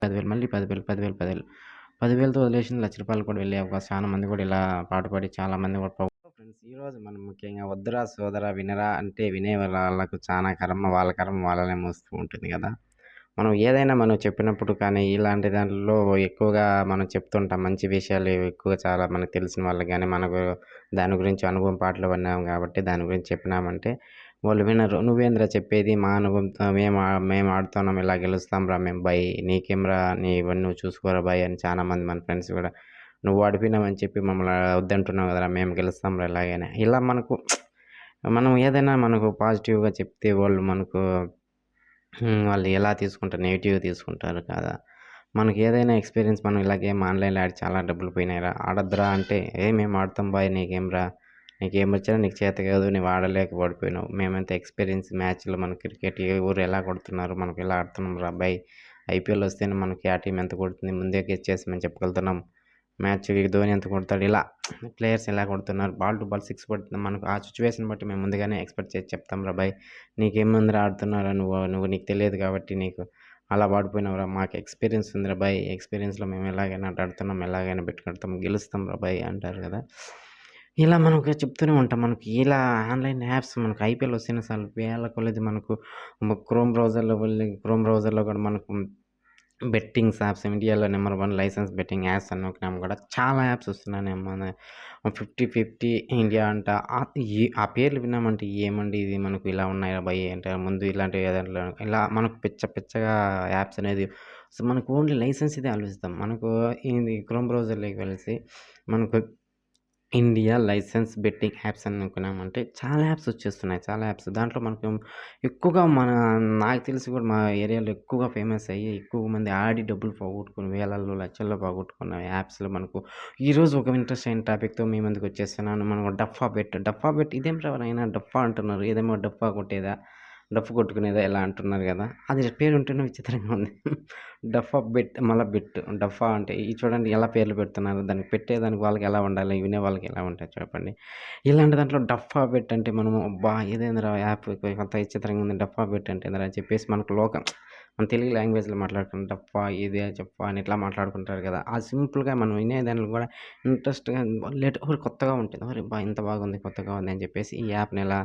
10,000 మళ్ళీ 10,000, 10,000, 10,000 10,000తో వదిలేసింది రూ. 1,00,000 కూడా వెళ్ళే అవకాశం చాలా మంది కూడా ఇలా పాటుపడి చాలా మంది కూడా ఫ్రెండ్స్ ఈరోజు మనం ముఖ్యంగా వద్దురా సోదరా వినరా అంటే వినే వాళ్ళకు చానా కర్మ వాళ్ళ కర్మ వాళ్ళనే మోస్తూ ఉంటుంది కదా! మనం ఏదైనా మనం చెప్పినప్పుడు కానీ ఇలాంటి దాంట్లో ఎక్కువగా మనం చెప్తుంటాం. మంచి విషయాలు ఎక్కువగా చాలా మనకు తెలిసిన వాళ్ళకి గాని, మనకు దాని గురించి అనుభవం పాటలు విన్నాం కాబట్టి దాని గురించి చెప్పినామంటే వాళ్ళు వినరు. "నువ్వేందిరా చెప్పేది మా అనుభవంతో మేము ఆడుతున్నాం ఇలా గెలుస్తాంరా మేము బై. నీకేంరా నీవన్నీ నువ్వు చూసుకోరా బై" అని చాలామంది మన ఫ్రెండ్స్ కూడా "నువ్వు ఓడిపోయినావని చెప్పి మమ్మల్ని వద్దంటున్నావు కదరా! మేము గెలుస్తాంరా ఎలాగైనా." ఇలా మనకు మనం ఏదైనా మనకు పాజిటివ్‌గా చెప్తే వాళ్ళు మనకు వాళ్ళు ఎలా తీసుకుంటారు? నెగెటివ్‌గా తీసుకుంటారు కదా! మనకి ఏదైనా ఎక్స్‌పీరియన్స్ మనం ఇలా గేమ్ ఆన్‌లైన్‌లో ఆడి చాలా డబ్బులు పోయినాయిరా ఆడొద్దురా అంటే, మేము ఆడతాం బాయ్ నీకేంరా? నీకేమొచ్చినా నీకు చేత కాదు. నువ్వు ఆడలేక ఓడిపోయినావు. మేమంతా ఎక్స్‌పీరియన్స్ మ్యాచ్‌లో మన క్రికెట్ ఏ ఊరు ఎలా కొడుతున్నారు? మనం ఇలా ఆడుతున్నాం రా అబ్బాయి. ఐపీఎల్ వస్తేనే మనకి ఆ టీమ్ ఎంత కొడుతుంది ముందే గెస్ చేసి మేము చెప్పగలుగుతున్నాం. మ్యాచ్ ధోని ఎంత కొడతాడు ఇలా ప్లేయర్స్ ఎలా కొడుతున్నారు? బాల్ టు బాల్ సిక్స్ పడుతుంది. మనకు ఆ సిట్యుయేషన్ బట్టి మేము ముందుగానే ఎక్స్‌పెక్ట్ చేసి చెప్తాం రా అబ్బాయి. నీకేముందిరా ఆడుతున్నారా నీకు తెలియదు కాబట్టి నీకు అలా పడిపోయినావురా. మాకు ఎక్స్‌పీరియన్స్ ఉందిరా భాయ్. ఎక్స్‌పీరియన్స్‌లో మేము ఎలాగైనా ఆడుతున్నాం. ఎలాగైనా బెట్ కడతాం. గెలుస్తాం రా భాయ్ అంటారు కదా! ఇలా మనకు చెప్తూనే ఉంటాం. మనకి ఇలా ఆన్‌లైన్ యాప్స్ మనకు ఐపీఎల్ వస్తేనే చాలు వేల కొలది మనకు క్రోమ్ బ్రౌజర్‌లో కూడా మనకు బెట్టింగ్స్ యాప్స్ ఇండియాలో నంబర్ 1 లైసెన్స్ బెట్టింగ్ యాప్స్ అని నొక్కినాం కూడా చాలా యాప్స్ వస్తున్నాయి. మన 50-50 ఇండియా అంట. ఆ పేర్లు విన్నామంటే ఏమండి ఇది మనకు ఇలా ఉన్నాయా భయ్ అంటే ముందు ఇలాంటివి దాంట్లో ఇలా మనకు పిచ్చగా యాప్స్ అనేది సో మనకు ఓన్లీ లైసెన్స్ ఇదే ఆలోచిస్తాం. మనకు ఇది క్రోమ్ బ్రౌజర్‌లోకి వెళ్ళేసి మనకు ఇండియా లైసెన్స్ బెట్టింగ్ యాప్స్ అని నొక్కినామంటే చాలా యాప్స్ వచ్చేస్తున్నాయి. చాలా యాప్స్. దాంట్లో మనకు ఎక్కువగా నాకు తెలిసి కూడా మా ఏరియాలో ఎక్కువగా ఫేమస్ అయ్యి ఎక్కువ మంది ఆడి డబ్బులు పోగొట్టుకొని వేలల్లో, లక్షల్లో పోగొట్టుకున్న యాప్స్‌లో మనకు ఈరోజు ఒక ఇంట్రెస్ట్ అయిన టాపిక్‌తో మీ ముందుకొచ్చేస్తున్నాను. మనం డఫా బెట్ ఇదేంట్రా నాయనా డఫా అంటున్నారు. ఇదేమో డఫా కొట్టేదా? డప్పు కొట్టుకునేదా ఇలా అంటున్నారు గదా! అది పేరుంటేనే విచిత్రంగా ఉంది. డఫా బెట్ మళ్ళా బెట్ డఫా అంటే ఇది చూడండి ఎలా పేర్లు పెడుతున్నారు. దానికి పెట్టేదానికి వాళ్ళకి ఎలా ఉండాలి? వినే వాళ్ళకి ఎలా ఉంటాయి చెప్పండి. ఇలాంటి దాంట్లో డఫా బెట్ అంటే మనము అబ్బా! ఇదేందిరా యాప్ కొత్త విచిత్రంగా ఉంది. డఫా బెట్ అంటే ఏందిరా అని చెప్పేసి మనకు మన తెలుగు లాంగ్వేజ్‌లో మాట్లాడుకుని డఫా, ఇదే చెప్పా అని ఇట్లా మాట్లాడుకుంటారు కదా! ఆ సింపుల్‌గా మనం వినేదానికి కూడా ఇంట్రెస్ట్‌గా కొత్తగా ఉంటుంది. అబ్బా! ఇంత బాగుంది, కొత్తగా ఉంది అని చెప్పేసి ఈ యాప్‌ని ఎలా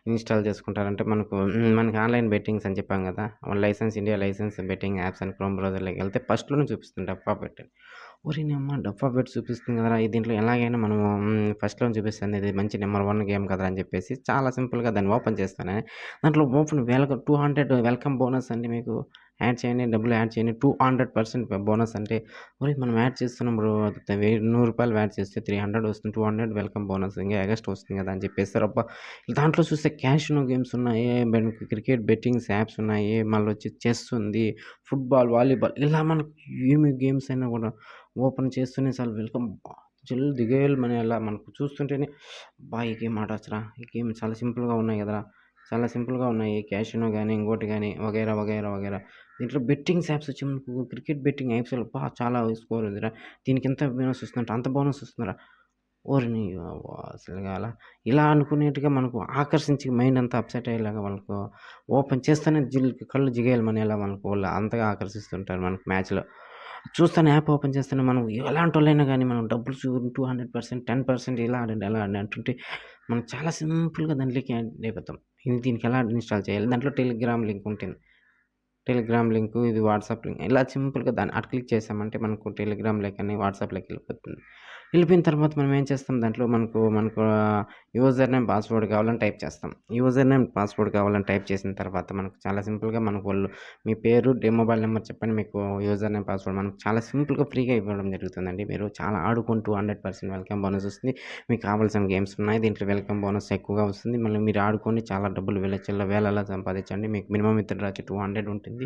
ఇన్‌స్టాల్ చేసుకుంటారంటే మనకి ఆన్‌లైన్ బెట్టింగ్స్ అని చెప్పాం కదా! ఇండియా లైసెన్స్ బెట్టింగ్ యాప్స్ అని క్రోమ్ బ్రౌజర్‌లోకి వెళ్తే ఫస్ట్‌లోనే చూపిస్తుంది డఫా బెట్ అని. ఓరి నీయమ్మ! డఫా బెట్ చూపిస్తుంది కదరా! దీంట్లో ఎలాగైనా మనము ఫస్ట్‌లోనే చూపిస్తుంది. ఇది మంచి నంబర్ 1 గేమ్ కదరా! అని చెప్పేసి చాలా సింపుల్‌గా దాన్ని ఓపెన్ చేస్తానే. దాంట్లో ఓపెన్ 200 వెల్కమ్ బోనస్ అండి మీకు. యాడ్ చేయండి. డబ్బులు యాడ్ చేయండి. 200% బోనస్ అంటే ఒరేయ్! మనం యాడ్ చేస్తున్నాం బ్రో. రూ. 100 యాడ్ చేస్తే 300 వస్తుంది. 200 వెల్కమ్ బోనస్ ఇంగా ఎగస్ట్రా వస్తుంది కదా! అని చెప్పేస్తారు. అబ్బా! దాంట్లో చూస్తే క్యాషినో గేమ్స్ ఉన్నాయి. క్రికెట్ బెట్టింగ్స్ యాప్స్ ఉన్నాయి. మళ్ళొచ్చి చెస్ ఉంది. ఫుట్‌బాల్, వాలీబాల్ ఇలా మనకు ఏమి గేమ్స్ అయినా కూడా ఓపెన్ చేస్తూనే చాలు వెల్కమ్ దిగేల్మనేలా మనకు చూస్తుంటేనే అబ్బా! ఈ గేమ్ ఆడొచ్చురా! ఈ గేమ్ చాలా సింపుల్‌గా ఉన్నాయి కదరా! చాలా సింపుల్‌గా ఉన్నాయి. క్యాషినో గాని, ఇంకోటి గాని వగైరా. దీంట్లో బెట్టింగ్స్ యాప్స్ వచ్చి మనకు క్రికెట్ బెట్టింగ్ యాప్స్‌లో అబ్బా! చాలా స్కోర్ ఉందిరా! దీనికింత బోనస్ వస్తుందంట. అంత బోనస్ వస్తుందిరా! ఓరిని అసలుగా ఇలా అనుకునేట్టుగా మనకు ఆకర్షించి మైండ్ అంతా అప్‌సెట్ అయ్యేలాగా వాళ్ళకు ఓపెన్ చేస్తేనే కళ్ళు జిగేల్మనేలా మనకు వాళ్ళు అంతగా ఆకర్షిస్తుంటారు మనకు మ్యాచ్‌లో. చూస్తేనే యాప్ ఓపెన్ చేస్తేనే మనం ఎలాంటోళ్ళైనా గానీ మనం డబ్బులు 200% 10% ఇలా ఆడండి, అలా ఆడండి అంటుంటే మనం చాలా సింపుల్‌గా దాంట్లోకి యాడ్ అయిపోతాం. దీనికి ఎలా ఇన్‌స్టాల్ చేయాలి? దాంట్లో టెలిగ్రామ్ లింక్ ఉంటుంది. టెలిగ్రామ్ లింకు, ఇది వాట్సాప్ లింక్. ఇలా సింపుల్‌గా దాన్ని అటు క్లిక్ చేసామంటే మనకు టెలిగ్రామ్‌లోకని, వాట్సాప్‌లోకి వెళ్ళిపోతుంది. వెళ్ళిపోయిన తర్వాత మనం ఏం చేస్తాం దాంట్లో మనకు యూజర్ నేమ్, పాస్వర్డ్ కావాలని టైప్ చేస్తాం. యూజర్ నేమ్, పాస్వర్డ్ కావాలని టైప్ చేసిన తర్వాత మనకు చాలా సింపుల్‌గా మనకు వాళ్ళు మీ పేరు, మొబైల్ నంబర్ చెప్పండి. మీకు యూజర్ నేమ్, పాస్వర్డ్ మనకు చాలా సింపుల్‌గా ఫ్రీగా ఇవ్వడం జరుగుతుందండి. మీరు చాలా ఆడుకుంటూ 100% వెల్కమ్ బోనస్ వస్తుంది. మీకు కావాల్సిన గేమ్స్ ఉన్నాయి. దీంట్లో వెల్కమ్ బోనస్ ఎక్కువగా వస్తుంది. మళ్ళీ మీరు ఆడుకొని చాలా డబ్బులు వేలలా సంపాదించండి. మీకు మినిమమ్ విత్‌డ్రా 200 ఉంటుంది.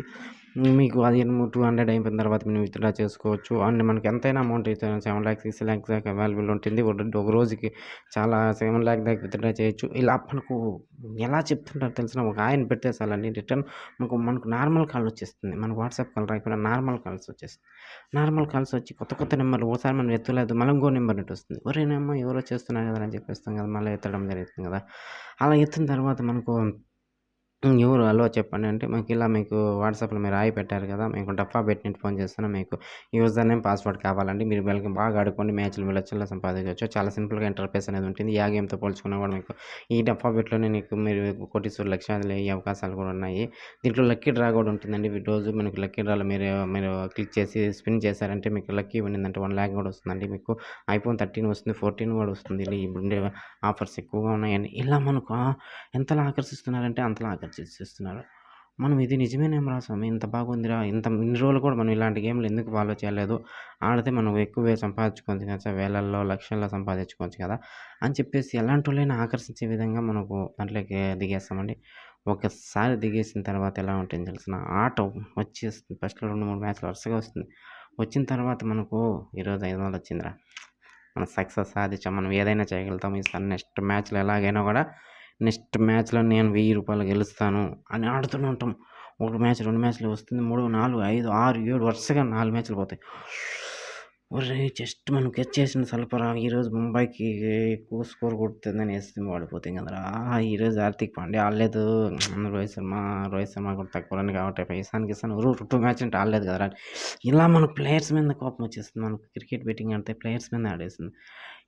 మీకు అది 200 అయిపోయిన తర్వాత మీరు విత్‌డ్రా చేసుకోవచ్చు. అండ్ మనకి ఎంతైనా అమౌంట్ అయితే 7,00,000, 6,00,000 దాకా అవైలబుల్ ఉంటుంది. ఒక రోజుకి చాలా 7,00,000 దాకా విత్‌డ్రా చేయొచ్చు. ఇలా మనకు ఎలా చెప్తుంటారో తెలిసిన ఒక ఆయన పెడితే చాలండి రిటర్న్ మనకు నార్మల్ కాల్ వచ్చేస్తుంది. మనకు వాట్సాప్ కాల్ రాకుండా నార్మల్ కాల్స్ వచ్చేస్తుంది. నార్మల్ కాల్స్ వచ్చి కొత్త నెంబర్లు ఓసారి మనం ఎత్తలేదు మళ్ళీ ఇంకో నెంబర్ నుండి వస్తుంది. ఒరేయమ్మ ఎవరో చేస్తున్నారు కదా అని చెప్పేస్తాం కదా! మళ్ళీ ఎత్తడం జరుగుతుంది కదా! అలా ఎత్తిన తర్వాత మనకు ఎవరు హలో చెప్పండి అంటే మాకిలా మీకు వాట్సాప్‌లో మీరు హాయ్ పెట్టారు కదా! మీకు డఫా బెట్ నుండి ఫోన్ చేస్తున్నాం. మీకు యూజర్ నేమ్, పాస్వర్డ్ కావాలండి. మీరు వీళ్ళకి బాగా ఆడుకోండి. మ్యాచ్‌లు లక్షల్లో సంపాదించొచ్చు. చాలా సింపుల్‌గా ఇంటర్ఫేస్ అనేది ఉంటుంది. యా గేమ్‌తో పోల్చుకున్నా కూడా మీకు ఈ డఫా బెట్‌లోనే నీకు మీరు కోటీశ్వరులు, లక్షాధికులు అయ్యే అవకాశాలు కూడా ఉన్నాయి. దీంట్లో లక్కీ డ్రా కూడా ఉంటుందండి. రోజు మనకు లక్కీ డ్రాలో మీరు క్లిక్ చేసి స్పిన్ చేశారంటే మీకు లక్కీ విన్నిందంటే 1,00,000 కూడా వస్తుందండి. మీకు ఐఫోన్ 13 వస్తుంది. 14 కూడా వస్తుంది. ఇప్పుడుండే ఆఫర్స్ ఎక్కువగా ఉన్నాయండి. ఇలా మనకు ఎంతలా ఆకర్షిస్తున్నారంటే అంతలా ఆకర్షిస్తున్నారు. మనం ఇది నిజమేనేమోరా స్వామి! ఇంత బాగుందిరా! ఇన్ని రోజులు కూడా మనం ఇలాంటి గేమ్‌లు ఎందుకు ఫాలో చేయలేదు? ఆడితే మనం ఎక్కువే సంపాదించుకోవచ్చు కదా! వేలల్లో, లక్షల్లో సంపాదించుకోవచ్చు కదా! అని చెప్పేసి ఎలాంటోళ్ళైనా ఆకర్షించే విధంగా మనకు దాంట్లోకి దిగేస్తామండి. ఒకసారి దిగేసిన తర్వాత ఎలా ఉంటుంది తెలిసిన ఆట వచ్చేస్తుంది. ఫస్ట్‌లో 2, 3 మ్యాచ్‌లు వరుసగా వస్తుంది. వచ్చిన తర్వాత మనకు ఈరోజు 500 వచ్చిందిరా! మనం సక్సెస్ సాధించాం. మనం ఏదైనా చేయగలుగుతాం. ఈసారి నెక్స్ట్ మ్యాచ్‌లో ఎలాగైనా కూడా నెక్స్ట్ మ్యాచ్‌లో నేను రూ. 1000 గెలుస్తాను అని ఆడుతూనే ఉంటాం. ఒక మ్యాచ్, 2 మ్యాచ్‌లు వస్తుంది. 3, 4, 5, 6, 7 వరుసగా 4 మ్యాచ్‌లు పోతాయి. ఒరేయ్! జస్ట్ మనం గెస్ చేసిన సల్పరా ఈరోజు ముంబైకి ఎక్కువ స్కోర్ కొడుతుందని ఏస్తే పడిపోతాం కదరా! ఈరోజు హార్దిక్ పాండ్యా ఆడలేదు. రోహిత్ శర్మ కూడా తక్కువ రన్ కాబట్టి ఇసాన్ 2 మ్యాచ్‌లు అంటే ఆడలేదు కదరా! ఇలా మనకు ప్లేయర్స్ మీద కోపం వచ్చేస్తుంది. మనకు క్రికెట్ బెట్టింగ్ ఆడితే ప్లేయర్స్ మీద ఆడేస్తుంది.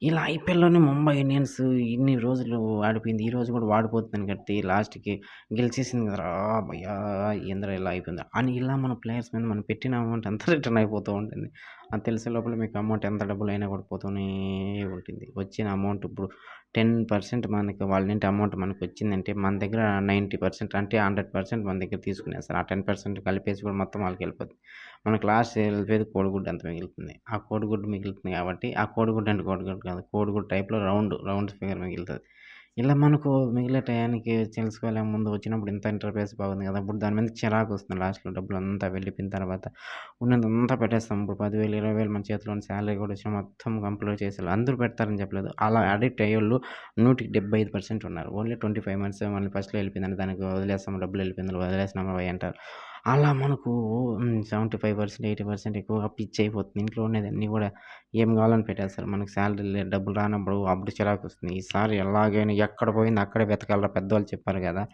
ఇలా ఐపీఎల్‌లోనే ముంబై ఇండియన్స్ ఇన్ని రోజులు ఆడిపోయింది. ఈరోజు కూడా వాడిపోతుందని కట్టి లాస్ట్‌కి గెలిచేసింది కదరా! భయ్యా! ఏందిరా ఇలా అయిపోయింది అని ఇలా మన ప్లేయర్స్ మీద మనం పెట్టిన అమౌంట్ అంతా రిటర్న్ అయిపోతూ ఉంటుంది. అది తెలిసే లోపల మీకు అమౌంట్ ఎంత డబ్బులైనా కూడా పోతూనే ఉంటుంది. వచ్చిన అమౌంట్ ఇప్పుడు 10% మనకి వాళ్ళ నుండి అమౌంట్ మనకొచ్చిందంటే మన దగ్గర 90% అంటే 100% మన దగ్గర తీసుకునేస్తారు. ఆ 10% కలిపేసి కూడా మొత్తం వాళ్ళకెళ్ళిపోద్ది. మనకు లాస్ట్ ఎళ్ళిపోయేది కోడిగుడ్డు అంత మిగులుతుంది. ఆ కోడిగుడ్డు మిగులుతుంది కాబట్టి ఆ కోడిగుడ్డు అంటే కోడిగుడ్డు కాదు. కోడిగుడ్డు టైప్‌లో రౌండ్ ఫిగర్ మిగులుతది. ఇలా మనకు మిగిలే టయానికి తెలుసుకోలే ముందు వచ్చినప్పుడు ఇంత ఇంటర్ఫేస్ బాగుంది కదా! ఇప్పుడు దాని మీద చిరాకొస్తుంది లాస్ట్‌లో డబ్బులంతా వెళ్ళిపోయిన తర్వాత ఉన్నదంతా పెట్టేస్తాం. ఇప్పుడు 10,000, 20,000 మన చేతిలో ఉన్న సాలరీ కూడా వచ్చినా మొత్తం కంప్లీట్ చేసేయాలి. అందరూ పెడతారని చెప్పలేదు. అలా అడిక్ట్ అయ్యోళ్ళు 100కి 75% ఉన్నారు. ఓన్లీ 25 మంత్స్ మళ్ళీ ఫస్ట్‌లో వెళ్ళిపోయిందంటే దానికి వదిలేస్తాం డబ్బులు వెళ్ళిపోయింది వదిలేసినామా భయ్ అంటారు. అలా మనకు 75%, 80% ఎక్కువగా పిచ్చయిపోతుంది. ఇంట్లో ఉన్నదన్నీ కూడా ఏం కావాలని పెట్టేస్తారు. మనకు సాలరీ డబ్బులు రానప్పుడు అప్పుడు చిరాకొస్తుంది. ఈసారి ఎలాగైనా ఎక్కడ పోయింది అక్కడే వెతకాలిరా పెద్దోళ్ళు చెప్పారు కదా!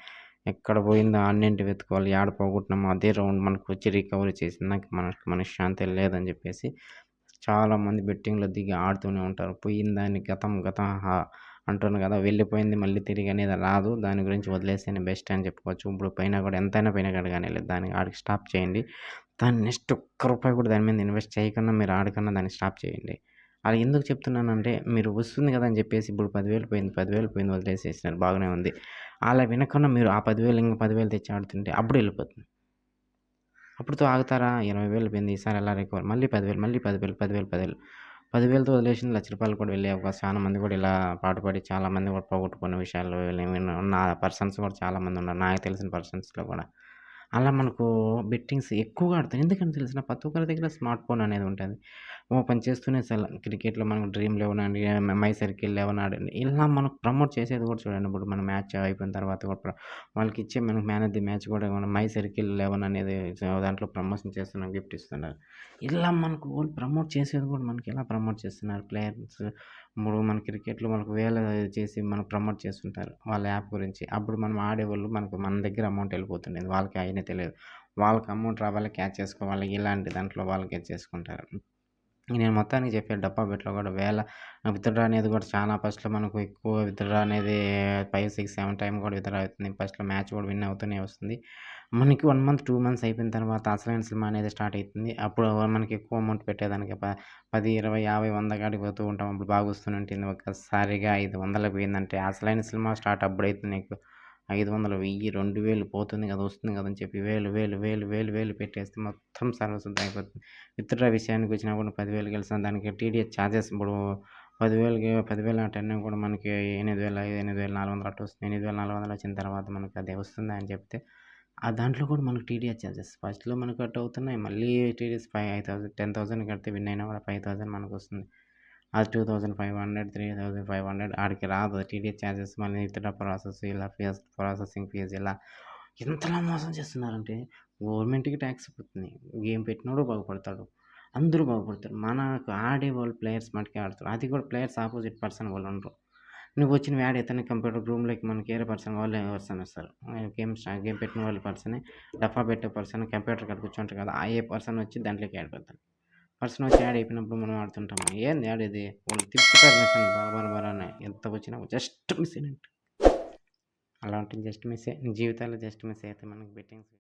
ఎక్కడ పోయిందో ఆడనేంటి వెతుక్కోవాలి. యాడ పోగొట్టినామో అదే రౌండ్ మనకొచ్చి రికవరీ చేసిందాక మనకు మనశ్శాంతే లేదని చెప్పేసి చాలామంది బెట్టింగ్‌లో దిగి ఆడుతూనే ఉంటారు. పోయిందాన్ని గతం గతం అంటున్నారు కదా! వెళ్ళిపోయింది మళ్ళీ తిరిగి అనేది రాదు. దాని గురించి వదిలేస్తేనే బెస్ట్ అని చెప్పుకోవచ్చు. ఇప్పుడు పోయినా కూడా ఎంతైనా పోయినా కూడా కానీలే దాన్ని ఆడికి స్టాప్ చేయండి. దాన్ని నెక్స్ట్ ఒక్క రూపాయి కూడా దాని మీద ఇన్వెస్ట్ చేయకుండా మీరు ఆడకన్నా దాన్ని స్టాప్ చేయండి. అలా ఎందుకు చెప్తున్నానంటే మీరు వస్తుంది కదా అని చెప్పేసి ఇప్పుడు 10,000 పోయింది, 10,000 పోయింది వదిలేసేసినారు బాగానే ఉంది. అలా వినకుండా మీరు ఆ 10,000 ఇంక 10,000 తెచ్చి ఆడుతుంటే అప్పుడు వెళ్ళిపోతుంది. అప్పుడుతో ఆగుతారా? 20,000 పోయింది. ఈసారి ఎలా రికవర్ మళ్ళీ 10,000 మళ్ళీ 10,000, 10,000, 10,000 10,000తో వదిలేసింది రూ. 1,00,000 కూడా వెళ్ళే అవకాశం చాలా మంది కూడా ఇలా పాటుపడి చాలా మంది కూడా పోగొట్టుకున్న విషయాలు ఉన్న పర్సన్స్ కూడా చాలామంది ఉన్నారు. నాకు తెలిసిన పర్సన్స్‌లో కూడా. అలా మనకు బెట్టింగ్స్ ఎక్కువగా ఆడతారు. ఎందుకని తెలిసిన ప్రతి ఒక్కరి దగ్గర స్మార్ట్ ఫోన్ అనేది ఉంటది. ఓపెన్ చేస్తూనే క్రికెట్‌లో మనకు డ్రీమ్ 11 అని, మై సర్కిల్ 11 ఆడండి. ఇలా మనకు ప్రమోట్ చేసేది కూడా చూడండి. ఇప్పుడు మన మ్యాచ్ అయిపోయిన తర్వాత కూడా వాళ్ళకిచ్చే మనకు మ్యాన్ ఆఫ్ ది మ్యాచ్ కూడా మన మై సర్కిల్ 11 అనేది దాంట్లో ప్రమోషన్ చేస్తున్నారు. గిఫ్ట్ ఇస్తున్నారు. ఇలా మనకు వాళ్ళు ప్రమోట్ చేసేది కూడా మనకి ఎలా ప్రమోట్ చేస్తున్నారు ప్లేయర్స్ ఇప్పుడు మన క్రికెట్‌లో మనకు వేల చేసి మనకు ప్రమోట్ చేస్తుంటారు. వాళ్ళ యాప్ గురించి. అప్పుడు మనం ఆడేవాళ్ళు మన దగ్గర అమౌంట్ వెళ్ళిపోతుండేది. వాళ్ళకి అయినా తెలియదు. వాళ్ళకి అమౌంట్ రావాలి, క్యాచ్ చేసుకోవాలి. ఇలాంటి దాంట్లో వాళ్ళు క్యాచ్ చేసుకుంటారు. నేను మొత్తానికి చెప్పే డబ్బా బెట్‌లో కూడా విత్‌డ్రా అనేది కూడా చాలా ఫస్ట్‌లో మనకు ఎక్కువ విత్‌డ్రా అనేది 5, 6, 7 టైమ్ కూడా విత్‌డ్రా అవుతుంది. ఫస్ట్‌లో మ్యాచ్ కూడా విన్ అవుతూనే వస్తుంది. మనకి 1 మంత్, 2 మంత్స్ అయిపోయిన తర్వాత అసలైన సినిమా అనేది స్టార్ట్ అయితుంది. అప్పుడు మనకి ఎక్కువ అమౌంట్ పెట్టేదానికి 10, 20, 50, 100 కాడికి పోతూ ఉంటాం. అప్పుడు బాగా వస్తూనే ఉంటుంది. ఒక్కసారిగా 500కి పోయిందంటే అసలైన సినిమా స్టార్ట్ అప్పుడైతుంది నీకు. 500, 1000, 2000 పోతుంది కదా! వస్తుంది కదా! అని చెప్పి వేలు పెట్టేస్తే మొత్తం సర్వస్వం అయిపోతుంది. విత్‌డ్రా విషయానికొచ్చినప్పుడు 10,000 గెలిసాం. దానికి టీడీఎస్ చార్జెస్ ఇప్పుడు 10,000 టెన్ కూడా మనకి 8,000, 8,400 అట్ట వస్తుంది. 8,400 వచ్చిన తర్వాత మనకు అది వస్తుందా అని చెప్తే, దాంట్లో కూడా మనకు టీడీఎస్ చార్జెస్ ఫస్ట్‌లో మనకు కట్ అవుతున్నాయి. మళ్ళీ టీడీఎస్ 5,000 10,000 కడితే విన్ అయినా కూడా 5,000 మనకొస్తుంది. అది 2,500, 3,500 ఆడికి రాదు. టీడీఎస్ చార్జెస్ మళ్ళీ విత్‌డ్రా ప్రాసెస్ ఇలా ప్రాసెసింగ్ ఫీజ్ ఇలా ఎంతలా మోసం చేస్తున్నారంటే గవర్నమెంట్‌కి ట్యాక్స్ పోతుంది. గేమ్ పెట్టినోడు బాగుపడతాడు. అందరూ బాగుపడతారు. మనకు ఆడేవాళ్ళు ప్లేయర్స్ మట్టుకే ఆడతారు. అది కూడా ప్లేయర్స్ అపోజిట్ పర్సన్ వాళ్ళుండరు. నువ్వొచ్చిన యాడ్ అయితేనే కంప్యూటర్ రూమ్‌లోకి మనకి వేరే పర్సన్ వాళ్ళే పర్సన్ వస్తారు. గేమ్ పెట్టిన వాళ్ళ పర్సనే, డఫా పెట్టే పర్సన్ కంప్యూటర్ కాడ కూర్చుంటారు కదా! ఆ ఏ పర్సన్ వచ్చి దాంట్లోకి యాడ్ పెడతాడు. పర్సన్ వచ్చి యాడ్ అయిపోయినప్పుడు మనం ఆడుతుంటాము. ఏంది యాడ్ ఇది? వాళ్ళు తిప్పుతారు మిషన్ బర అని. ఎంత వచ్చినా జస్ట్ మిస్ అయినట్టు. అలా ఉంటుంది జస్ట్ మిస్సే. జీవితాల్లో జస్ట్ మిస్ అయితే మనకి బెట్టింగ్స్